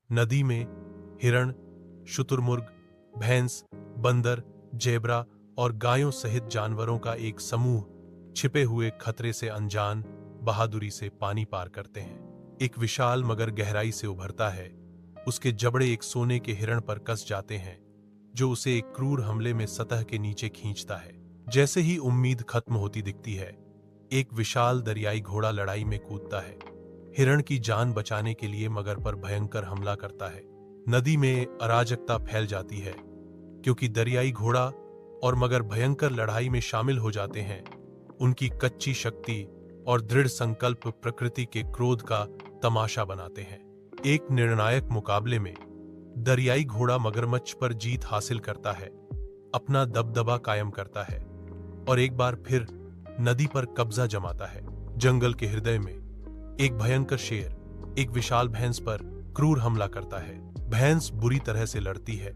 नदी में हिरण, शुतुरमुर्ग, भैंस, बंदर, जेब्रा और गायों सहित जानवरों का एक समूह छिपे हुए खतरे से अनजान बहादुरी से पानी पार करते हैं। एक विशाल मगर गहराई से उभरता है। उसके जबड़े एक सोने के हिरण पर कस जाते हैं, जो उसे एक क्रूर हमले में सतह के नीचे खींचता है। जैसे ही उम्मीद खत्म होती दिखती है, एक विशाल दरियाई घोड़ा लड़ाई में कूदता है। हिरण की जान बचाने के लिए मगर पर भयंकर हमला करता है। नदी में अराजकता फैल जाती है, क्योंकि दरियाई घोड़ा और मगर भयंकर लड़ाई में शामिल हो जाते हैं। उनकी कच्ची शक्ति और दृढ़ संकल्प प्रकृति के क्रोध का तमाशा बनाते हैं। एक निर्णायक मुकाबले में दरियाई घोड़ा मगरमच्छ पर जीत हासिल करता है, अपना दबदबा कायम करता है और एक बार फिर नदी पर कब्जा जमाता है। जंगल के हृदय में एक भयंकर शेर एक विशाल भैंस पर क्रूर हमला करता है। भैंस बुरी तरह से लड़ती है।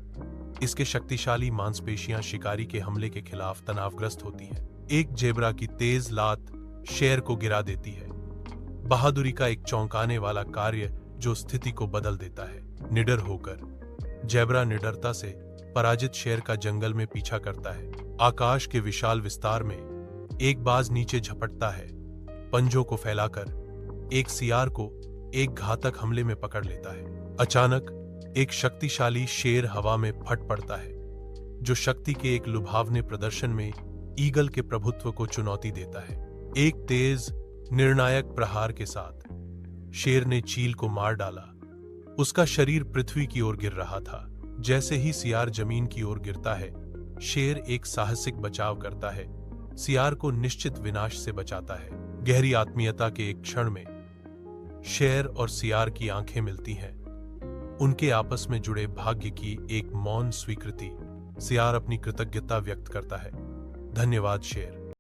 इसके शक्तिशाली मांसपेशियां शिकारी के हमले के खिलाफ तनावग्रस्त होती हैं। एक जेब्रा की तेज लात शेर को गिरा देती है। बहादुरी का एक चौंकाने वाला कार्य जो स्थिति को बदल देता है। निडर होकर जेब्रा निडरता से पराजित शेर का जंगल में पीछा करता है। आकाश के विशाल विस्तार में एक बाज नीचे झपटता है, पंजों को फैलाकर एक सियार को एक घातक हमले में पकड़ लेता है। अचानक एक शक्तिशाली शेर हवा में फट पड़ता है, जो शक्ति के एक लुभावने प्रदर्शन में ईगल के प्रभुत्व को चुनौती देता है। एक तेज निर्णायक प्रहार के साथ शेर ने चील को मार डाला। उसका शरीर पृथ्वी की ओर गिर रहा था। जैसे ही सियार जमीन की ओर गिरता है, शेर एक साहसिक बचाव करता है, सियार को निश्चित विनाश से बचाता है। गहरी आत्मीयता के एक क्षण में शेर और सियार की आंखें मिलती हैं। उनके आपस में जुड़े भाग्य की एक मौन स्वीकृति। सियार अपनी कृतज्ञता व्यक्त करता है, धन्यवाद शेर।